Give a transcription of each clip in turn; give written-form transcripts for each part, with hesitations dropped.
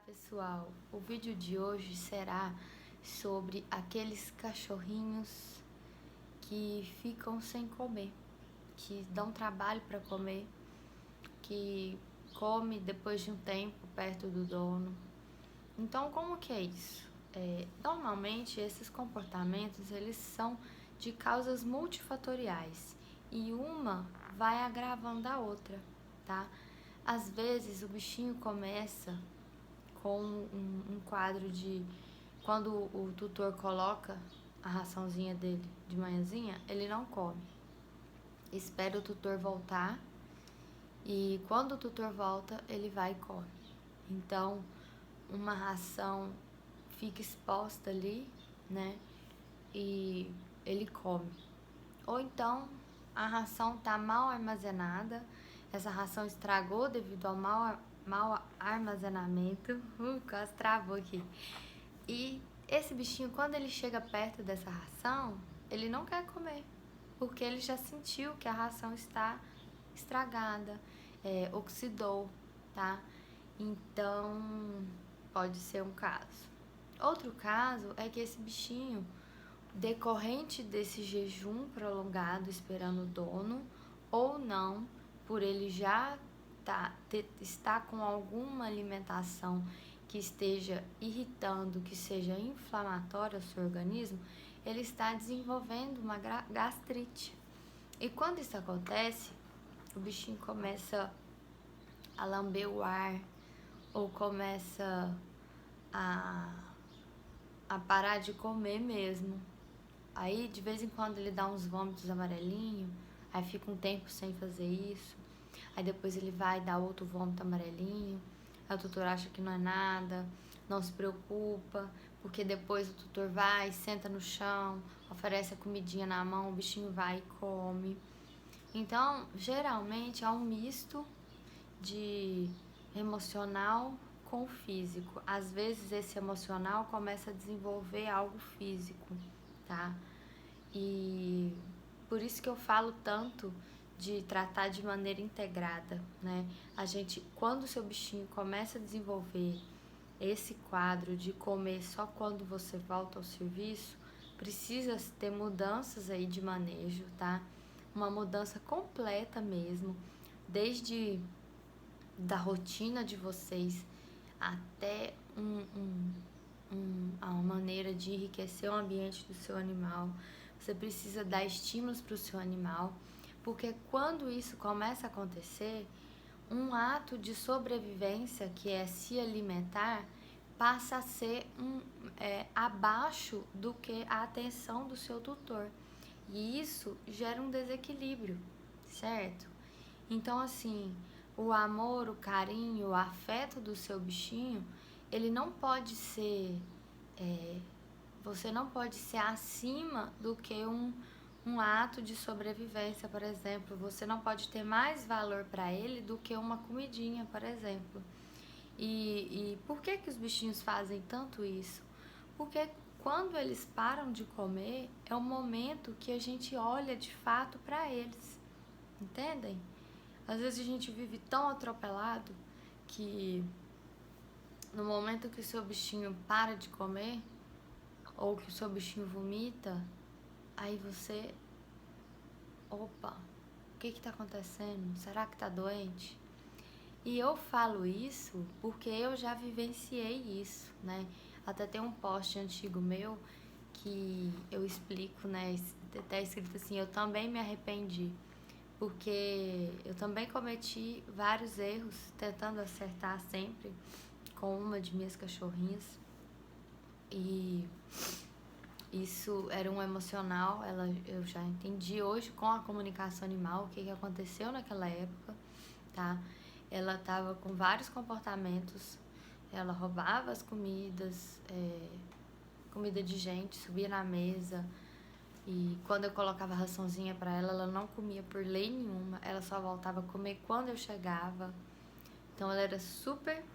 Pessoal, o vídeo de hoje será sobre aqueles cachorrinhos que ficam sem comer, que dão trabalho para comer, que come depois de um tempo perto do dono. Então, como que é isso? Normalmente esses comportamentos eles são de causas multifatoriais e uma vai agravando a outra, tá? Às vezes o bichinho começa com um quadro de quando o tutor coloca a raçãozinha dele de manhãzinha, ele não come. Espera o tutor voltar e quando o tutor volta, ele vai e come. Então, uma ração fica exposta ali, né? E ele come. Ou então, a ração tá mal armazenada, essa ração estragou devido ao mau armazenamento. Quase travou aqui. E esse bichinho, quando ele chega perto dessa ração, ele não quer comer, porque ele já sentiu que a ração está estragada, oxidou, tá? Então, pode ser um caso. Outro caso é que esse bichinho, decorrente desse jejum prolongado esperando o dono, ou não, por ele já estar com alguma alimentação que esteja irritando, que seja inflamatória ao seu organismo, ele está desenvolvendo uma gastrite. E quando isso acontece, o bichinho começa a lamber o ar, ou começa a parar de comer mesmo. Aí, de vez em quando, ele dá uns vômitos amarelinhos, aí fica um tempo sem fazer isso. Aí depois ele vai dar outro vômito amarelinho, aí o tutor acha que não é nada, não se preocupa, porque depois o tutor vai, senta no chão, oferece a comidinha na mão, o bichinho vai e come. Então, geralmente, é um misto de emocional com físico. Às vezes, esse emocional começa a desenvolver algo físico, tá? E por isso que eu falo tanto de tratar de maneira integrada, né? Quando o seu bichinho começa a desenvolver esse quadro de comer só quando você volta ao serviço, precisa ter mudanças aí de manejo, tá? Uma mudança completa mesmo, desde da rotina de vocês até uma maneira de enriquecer o ambiente do seu animal. Você precisa dar estímulos para o seu animal, porque quando isso começa a acontecer, um ato de sobrevivência, que é se alimentar, passa a ser abaixo do que a atenção do seu tutor. E isso gera um desequilíbrio, certo? Então, assim, o amor, o carinho, o afeto do seu bichinho, ele não pode ser... você não pode ser acima do que um ato de sobrevivência, por exemplo. Você não pode ter mais valor para ele do que uma comidinha, por exemplo. E por que os bichinhos fazem tanto isso? Porque quando eles param de comer, é o momento que a gente olha de fato para eles, entendem? Às vezes a gente vive tão atropelado que no momento que o seu bichinho para de comer, ou que o seu bichinho vomita, aí você... Opa, o que tá acontecendo? Será que tá doente? E eu falo isso porque eu já vivenciei isso, né? Até tem um post antigo meu que eu explico, né? Até escrito assim, eu também me arrependi, porque eu também cometi vários erros tentando acertar sempre com uma de minhas cachorrinhas. E isso era um emocional, eu já entendi hoje com a comunicação animal o que aconteceu naquela época, tá? Ela tava com vários comportamentos, ela roubava as comidas, comida de gente, subia na mesa, e quando eu colocava raçãozinha pra ela, ela não comia por lei nenhuma, ela só voltava a comer quando eu chegava. Então ela era super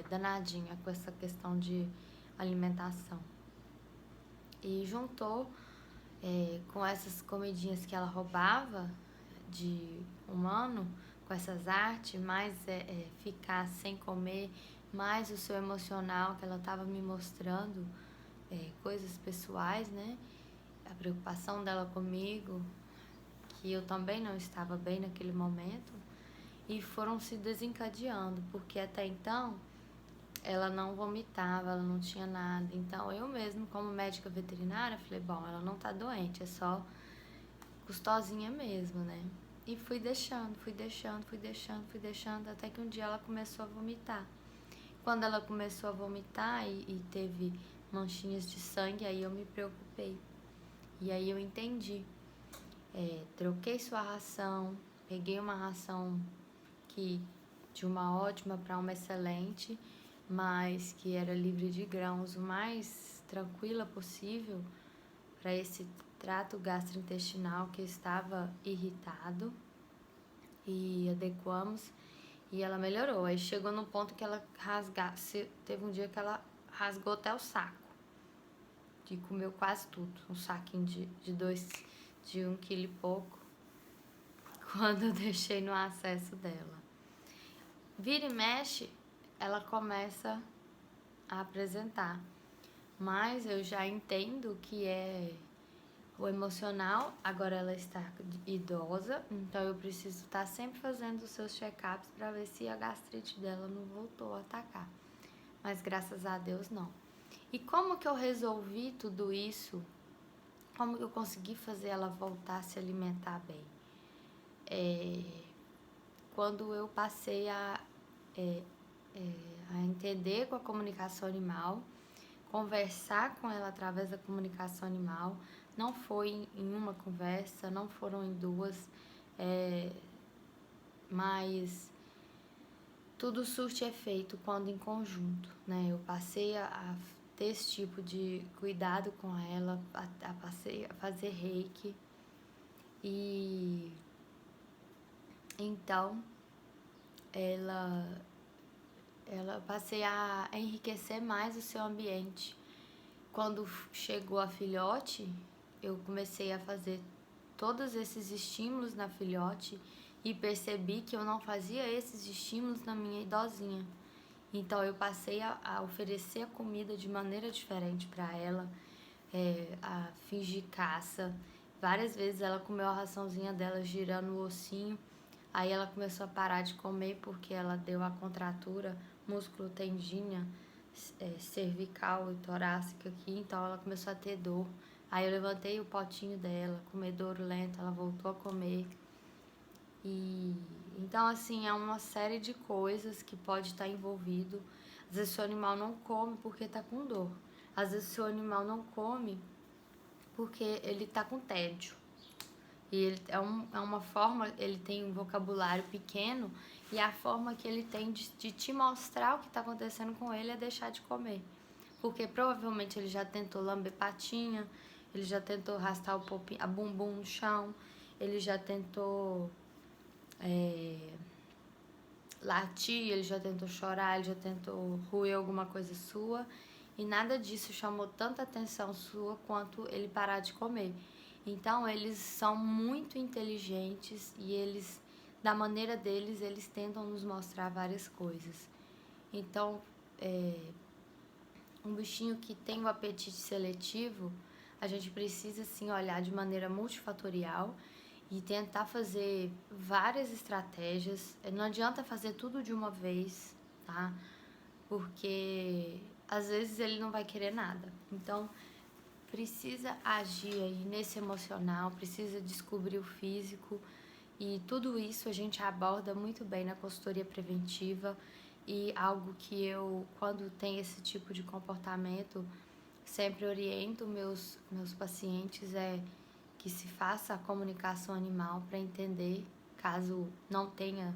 danadinha com essa questão de alimentação. E juntou com essas comidinhas que ela roubava de humano, com essas artes, mais ficar sem comer mais o seu emocional, que ela estava me mostrando coisas pessoais, né? A preocupação dela comigo, que eu também não estava bem naquele momento, e foram se desencadeando, porque até então ela não vomitava, ela não tinha nada. Então eu mesmo, como médica veterinária, falei, bom, ela não tá doente, é só custosinha mesmo, né? E fui deixando, até que um dia ela começou a vomitar. Quando ela começou a vomitar e teve manchinhas de sangue, aí eu me preocupei. E aí eu entendi. Troquei sua ração, peguei uma ração que de uma ótima para uma excelente, mas que era livre de grãos, o mais tranquila possível para esse trato gastrointestinal que estava irritado, e adequamos e ela melhorou. Aí chegou no ponto que ela teve um dia que ela rasgou até o saco, que comeu quase tudo, um saquinho de 1 quilo e pouco, quando eu deixei no acesso dela. Vira e mexe, ela começa a apresentar, mas eu já entendo que é o emocional. Agora ela está idosa, então eu preciso estar sempre fazendo os seus check-ups para ver se a gastrite dela não voltou a atacar, mas graças a Deus não. E como que eu resolvi tudo isso? Como que eu consegui fazer ela voltar a se alimentar bem? Quando eu passei a entender com a comunicação animal, conversar com ela através da comunicação animal. Não foi em uma conversa, não foram em duas, mas tudo surte efeito quando em conjunto, né? Eu passei a ter esse tipo de cuidado com ela, passei a fazer reiki, e então ela passei a enriquecer mais o seu ambiente. Quando chegou a filhote, eu comecei a fazer todos esses estímulos na filhote e percebi que eu não fazia esses estímulos na minha idosinha. Então eu passei a oferecer a comida de maneira diferente para ela, a fingir caça. Várias vezes ela comeu a raçãozinha dela girando o ossinho, aí ela começou a parar de comer porque ela deu a contratura músculo tendinha cervical e torácica aqui, então ela começou a ter dor. Aí eu levantei o potinho dela, comedouro lento, ela voltou a comer. E então assim, é uma série de coisas que pode estar envolvido. Às vezes o seu animal não come porque está com dor. Às vezes o seu animal não come porque ele está com tédio. E ele é uma forma, ele tem um vocabulário pequeno, e a forma que ele tem de te mostrar o que está acontecendo com ele é deixar de comer. Porque provavelmente ele já tentou lamber patinha, ele já tentou arrastar a bumbum no chão, ele já tentou latir, ele já tentou chorar, ele já tentou roer alguma coisa sua, e nada disso chamou tanta atenção sua quanto ele parar de comer. Então eles são muito inteligentes e eles, da maneira deles, eles tentam nos mostrar várias coisas. Então, um bichinho que tem o apetite seletivo, a gente precisa sim olhar de maneira multifatorial e tentar fazer várias estratégias. Não adianta fazer tudo de uma vez, tá? Porque às vezes ele não vai querer nada. Então, precisa agir aí nesse emocional, precisa descobrir o físico, e tudo isso a gente aborda muito bem na consultoria preventiva. E algo que eu, quando tem esse tipo de comportamento, sempre oriento meus pacientes que se faça a comunicação animal para entender, caso não tenha,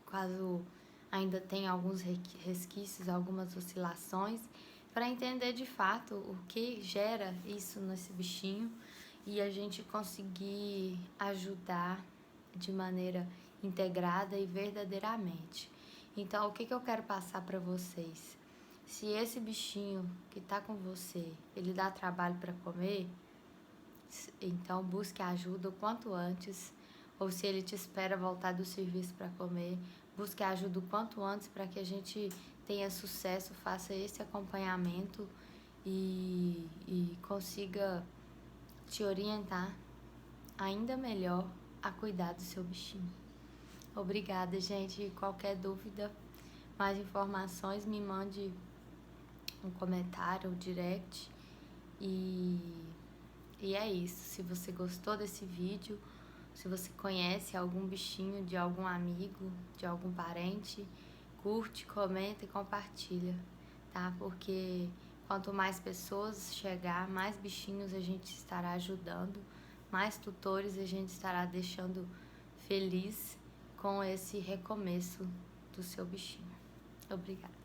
caso ainda tenha alguns resquícios, algumas oscilações, para entender de fato o que gera isso nesse bichinho e a gente conseguir ajudar de maneira integrada e verdadeiramente. Então, o que eu quero passar para vocês? Se esse bichinho que está com você, ele dá trabalho para comer, então busque ajuda o quanto antes, ou se ele te espera voltar do serviço para comer, busque ajuda o quanto antes para que a gente tenha sucesso, faça esse acompanhamento e consiga te orientar ainda melhor a cuidar do seu bichinho. Obrigada, gente. Qualquer dúvida, mais informações, me mande um comentário, um direct. E é isso. Se você gostou desse vídeo, se você conhece algum bichinho de algum amigo, de algum parente, curte, comenta e compartilha, tá? Porque quanto mais pessoas chegar, mais bichinhos a gente estará ajudando, mais tutores a gente estará deixando feliz com esse recomeço do seu bichinho. Obrigada.